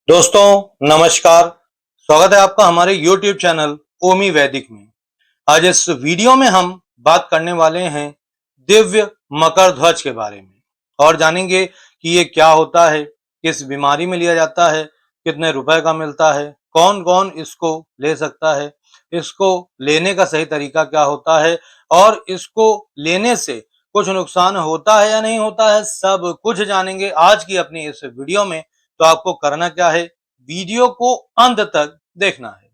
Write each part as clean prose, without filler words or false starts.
दोस्तों नमस्कार। स्वागत है आपका हमारे YouTube चैनल ओमी वैदिक में। आज इस वीडियो में हम बात करने वाले हैं दिव्य मकर ध्वज के बारे में और जानेंगे कि ये क्या होता है, किस बीमारी में लिया जाता है, कितने रुपए का मिलता है, कौन कौन इसको ले सकता है, इसको लेने का सही तरीका क्या होता है और इसको लेने से कुछ नुकसान होता है या नहीं होता है, सब कुछ जानेंगे आज की अपनी इस वीडियो में। तो आपको करना क्या है, वीडियो को अंत तक देखना है।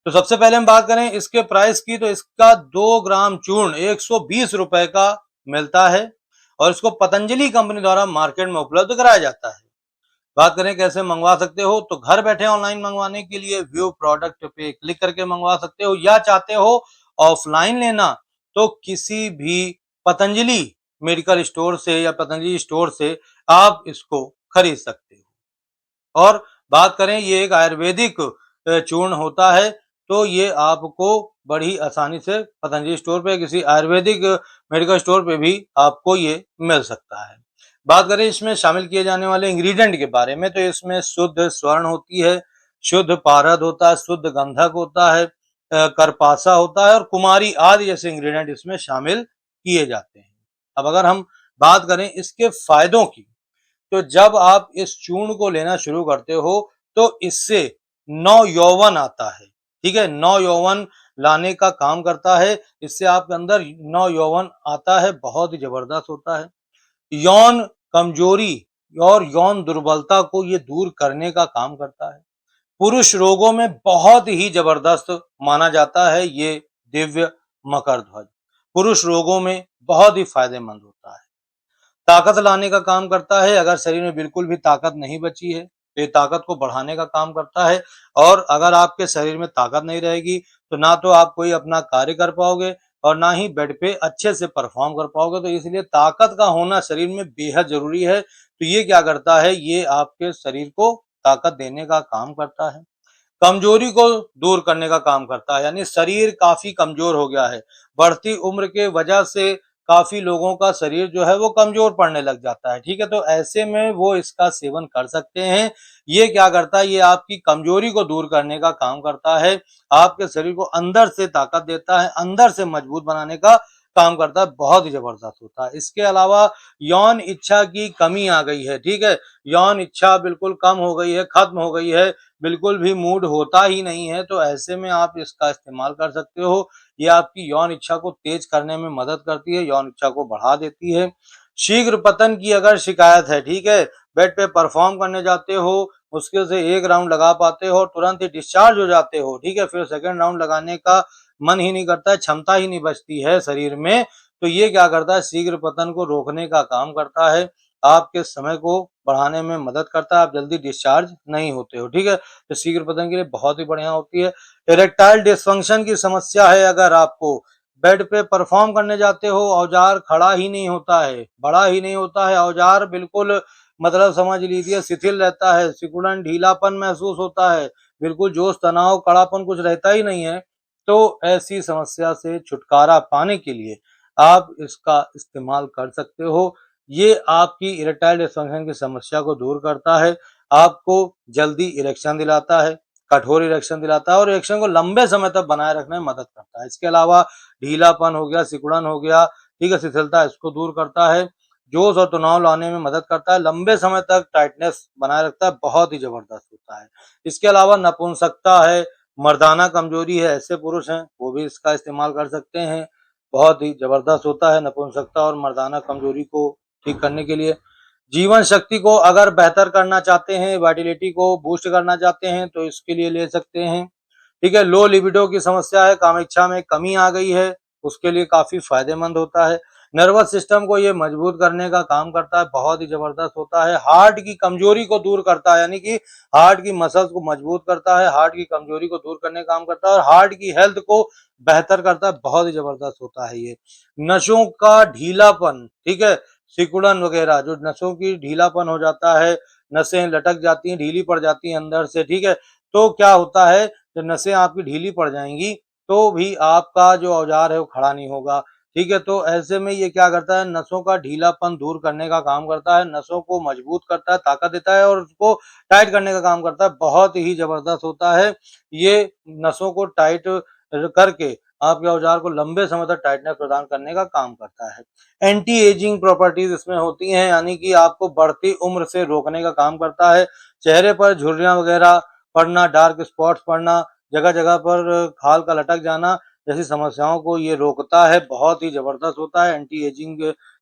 तो सबसे पहले हम बात करें इसके प्राइस की, तो इसका 2 ग्राम चूर्ण 120 रुपए का मिलता है और इसको पतंजलि कंपनी द्वारा मार्केट में उपलब्ध कराया जाता है। बात करें कैसे मंगवा सकते हो, तो घर बैठे ऑनलाइन मंगवाने के लिए व्यू प्रोडक्ट पे क्लिक करके मंगवा सकते हो, या चाहते हो ऑफलाइन लेना तो किसी भी पतंजलि मेडिकल स्टोर से या पतंजलि स्टोर से आप इसको खरीद सकते हो। और बात करें ये एक आयुर्वेदिक चूर्ण होता है, तो ये आपको बड़ी आसानी से पतंजलि स्टोर पे किसी आयुर्वेदिक मेडिकल स्टोर पे भी आपको ये मिल सकता है। बात करें इसमें शामिल किए जाने वाले इंग्रेडिएंट के बारे में, तो इसमें शुद्ध स्वर्ण होती है, शुद्ध पारद होता है, शुद्ध गंधक होता है, करपासा होता है और कुमारी आदि जैसे इंग्रेडिएंट इसमें शामिल किए जाते हैं। अब अगर हम बात करें इसके फायदों की, तो जब आप इस चूर्ण को लेना शुरू करते हो तो इससे नौ यौवन आता है। ठीक है, नौ यौवन लाने का काम करता है, इससे आपके अंदर नौ यौवन आता है, बहुत ही जबरदस्त होता है। यौन कमजोरी और यौन दुर्बलता को ये दूर करने का काम करता है। पुरुष रोगों में बहुत ही जबरदस्त माना जाता है ये दिव्य मकर ध्वज। पुरुष रोगों में बहुत ही फायदेमंद होता है। ताकत लाने का काम करता है, अगर शरीर में बिल्कुल भी ताकत नहीं बची है तो ये ताकत को बढ़ाने का काम करता है। और अगर आपके शरीर में ताकत नहीं रहेगी तो ना तो आप कोई अपना कार्य कर पाओगे और ना ही बेड पे अच्छे से परफॉर्म कर पाओगे। तो इसलिए ताकत का होना शरीर में बेहद जरूरी है। तो ये क्या करता है, ये आपके शरीर को ताकत देने का काम करता है, कमजोरी को दूर करने का काम करता है। यानी शरीर काफी कमजोर हो गया है, बढ़ती उम्र के वजह से काफी लोगों का शरीर जो है वो कमजोर पड़ने लग जाता है। ठीक है, तो ऐसे में वो इसका सेवन कर सकते हैं। ये क्या करता है, ये आपकी कमजोरी को दूर करने का काम करता है, आपके शरीर को अंदर से ताकत देता है, अंदर से मजबूत बनाने का काम करता है, बहुत ही जबरदस्त होता है। इसके अलावा यौन इच्छा की कमी आ गई है, ठीक है, यौन इच्छा बिल्कुल कम हो गई है, खत्म हो गई है, बिल्कुल भी मूड होता ही नहीं है, तो ऐसे में आप इसका इस्तेमाल कर सकते हो। ये आपकी यौन इच्छा को तेज करने में मदद करती है, यौन इच्छा को बढ़ा देती है। शीघ्र पतन की अगर शिकायत है, ठीक है, बेड पे परफॉर्म करने जाते हो, मुश्किल से एक राउंड लगा पाते हो, तुरंत ही डिस्चार्ज हो जाते हो, ठीक है, फिर सेकंड राउंड लगाने का मन ही नहीं करता है, क्षमता ही नहीं बचती है शरीर में, तो ये क्या करता है, शीघ्र पतन को रोकने का काम करता है, आपके समय को बढ़ाने में मदद करता है, आप जल्दी डिस्चार्ज नहीं होते हो। ठीक है, तो शीघ्र पतन के लिए बहुत ही बढ़िया होती है। इरेक्टाइल डिस्फंक्शन की समस्या है, अगर आपको बेड पे परफॉर्म करने जाते हो, औजार खड़ा ही नहीं होता है, बड़ा ही नहीं होता है, औजार बिल्कुल मतलब समझ लीजिए शिथिल रहता है, सिकुड़न ढीलापन महसूस होता है, बिल्कुल जोश तनाव कड़ापन कुछ रहता ही नहीं है, तो ऐसी समस्या से छुटकारा पाने के लिए आप इसका इस्तेमाल कर सकते हो। ये आपकी इरेक्टाइल डिस्फंक्शन की समस्या को दूर करता है, आपको जल्दी इरेक्शन दिलाता है, कठोर इरेक्शन दिलाता है और इरेक्शन को लंबे समय तक बनाए रखने में मदद करता है। इसके अलावा ढीलापन हो गया, सिकुड़न हो गया, ठीक है, शिथिलता, इसको दूर करता है, जोश और तनाव लाने में मदद करता है, लंबे समय तक टाइटनेस बनाए रखता है, बहुत ही जबरदस्त होता है। इसके अलावा नपुंसकता है, मर्दाना कमजोरी है, ऐसे पुरुष हैं वो भी इसका इस्तेमाल कर सकते हैं, बहुत ही जबरदस्त होता है नपुंसकता और मर्दाना कमजोरी को ठीक करने के लिए। जीवन शक्ति को अगर बेहतर करना चाहते हैं, वाइटलिटी को बूस्ट करना चाहते हैं, तो इसके लिए ले सकते हैं। ठीक है, लो लिबिडो की समस्या है, कामेच्छा में कमी आ गई है, उसके लिए काफी फायदेमंद होता है। नर्वस सिस्टम को ये मजबूत करने का काम करता है, बहुत ही जबरदस्त होता है। हार्ट की कमजोरी को दूर करता है, यानी कि हार्ट की मसल्स को मजबूत करता है, हार्ट की कमजोरी को दूर करने का काम करता है और हार्ट की हेल्थ को बेहतर करता है, बहुत ही जबरदस्त होता है ये। नसों का ढीलापन, ठीक है, सिकुड़न वगैरह जो नसों की ढीलापन हो जाता है, नसें लटक जाती हैं, ढीली पड़ जाती हैं अंदर से, ठीक है, तो क्या होता है, जब नसें आपकी ढीली पड़ जाएंगी तो भी आपका जो औजार है वो खड़ा नहीं होगा, ठीक है, तो ऐसे में ये क्या करता है, नसों का ढीलापन दूर करने का काम करता है, नसों को मजबूत करता है, ताकत देता है और उसको टाइट करने का काम करता है। बहुत ही ज़बरदस्त होता है। ये नसों को टाइट करके आपके औजार को लंबे समय तक टाइटनेस प्रदान करने का काम करता है। एंटी एजिंग प्रॉपर्टीज़ इसमें होती हैं, यानी कि आपको बढ़ती उम्र से रोकने का काम करता है। चेहरे पर झुर्रियाँ वगैरह पड़ना, डार्क स्पॉट्स पड़ना, जगह-जगह पर खाल का लटक जाना जैसी समस्याओं को ये रोकता है। बहुत ही ज़बरदस्त होता है। एंटी एजिंग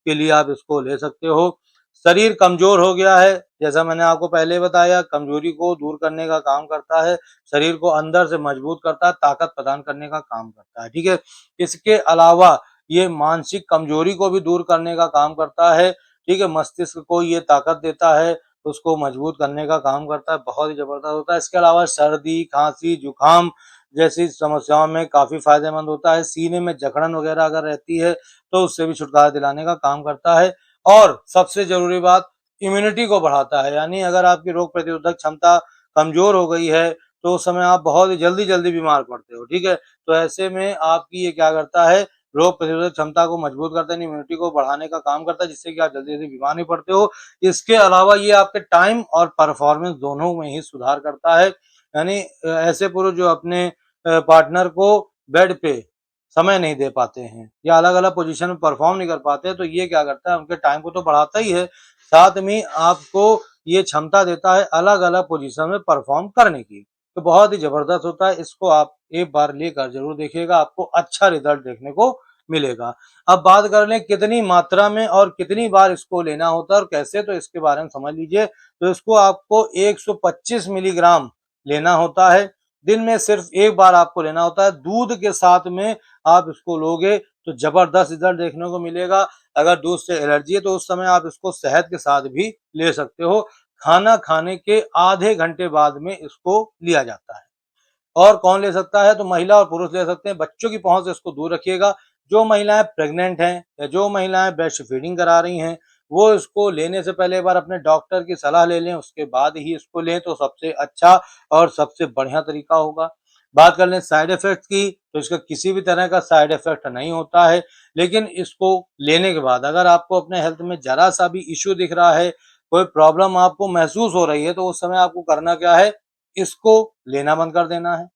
के लिए आप इसको ले सकते हो। शरीर कमज़ोर हो गया है, जैसा मैंने आपको पहले बताया, कमज़ोरी को दूर करने का काम करता है, शरीर को अंदर से मजबूत करता है, ताकत प्रदान करने का काम करता है, ठीक है? इसके अलावा ये मानसिक कमज़ोरी को भी दूर करने का काम करता है, ठीक है? मस्तिष्क को ये ताकत देता है, उसको मजबूत करने का काम करता है, बहुत ही ज़बरदस्त होता है। इसके अलावा सर्दी, खाँसी, जुकाम जैसी समस्याओं में काफ़ी फ़ायदेमंद होता है। सीने में जकड़न वगैरह अगर रहती है, तो उससे भी छुटकारा दिलाने का काम करता है। और सबसे ज़रूरी बात, इम्यूनिटी को बढ़ाता है, यानी अगर आपकी रोग प्रतिरोधक क्षमता कमज़ोर हो गई है, तो उस समय आप बहुत ही जल्दी-जल्दी बीमार पड़ते हो, ठीक है? तो ऐसे में आपकी ये क्या करता है, रोग प्रतिरोधक क्षमता को मजबूत करता है, इम्यूनिटी को बढ़ाने का काम करता है, जिससे कि आप जल्दी-जल्दी बीमार नहीं पड़ते हो। इसके अलावा ये आपके टाइम और परफ़ॉर्मेंस दोनों में ही सुधार करता है। यानी ऐसे पुरुष जो अपने पार्टनर को बेड पे समय नहीं दे पाते हैं या अलग-अलग पोज़ीशन में परफ़ॉर्म नहीं कर पाते हैं, तो ये क्या करता है, उनके टाइम को तो बढ़ाता ही है, साथ में आपको ये क्षमता देता है अलग-अलग पोज़ीशन में परफ़ॉर्म करने की। तो बहुत ही ज़बरदस्त होता है, इसको आप एक बार लेकर ज़रूर देखिएगा, आपको अच्छा रिज़ल्ट देखने को मिलेगा। अब बात कर लें कितनी मात्रा में और कितनी बार इसको लेना होता है और कैसे, तो इसके बारे में समझ लीजिए। तो इसको आपको 125 मिलीग्राम लेना होता है, दिन में सिर्फ एक बार आपको लेना होता है। दूध के साथ में आप इसको लोगे तो ज़बरदस्त रिज़ल्ट देखने को मिलेगा। अगर दूध से एलर्जी है तो उस समय आप इसको शहद के साथ भी ले सकते हो। खाना खाने के आधे घंटे बाद में इसको लिया जाता है। और कौन ले सकता है, तो महिला और पुरुष ले सकते हैं। बच्चों की पहुँच से इसको दूर रखिएगा। जो महिलाएँ प्रेग्नेंट हैं या जो महिलाएँ ब्रेस्ट फीडिंग करा रही हैं, वो इसको लेने से पहले एक बार अपने डॉक्टर की सलाह ले लें, उसके बाद ही इसको लें तो सबसे अच्छा और सबसे बढ़िया तरीका होगा। बात कर लें साइड इफ़ेक्ट्स की, तो इसका किसी भी तरह का साइड इफ़ेक्ट नहीं होता है, लेकिन इसको लेने के बाद अगर आपको अपने हेल्थ में ज़रा-सा भी इश्यू दिख रहा है, कोई प्रॉब्लम आपको महसूस हो रही है, तो उस समय आपको करना क्या है, इसको लेना बंद कर देना है।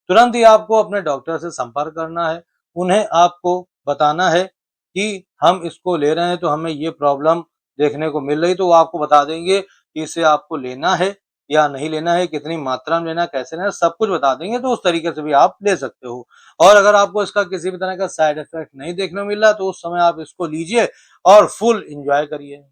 तुरंत ही आपको अपने डॉक्टर से संपर्क करना है। उन्हें आपको बताना है कि हम इसको ले रहे हैं तो हमें ये प्रॉब्लम देखने को मिल रही, तो वो आपको बता देंगे कि इसे आपको लेना है या नहीं लेना है, कितनी मात्रा में लेना है, कैसे लेना है, सब कुछ बता देंगे, तो उस तरीके से भी आप ले सकते हो। और अगर आपको इसका किसी भी तरह का साइड इफ़ेक्ट नहीं देखने को मिल रहा, तो उस समय आप इसको लीजिए और फुल एन्जॉय करिए।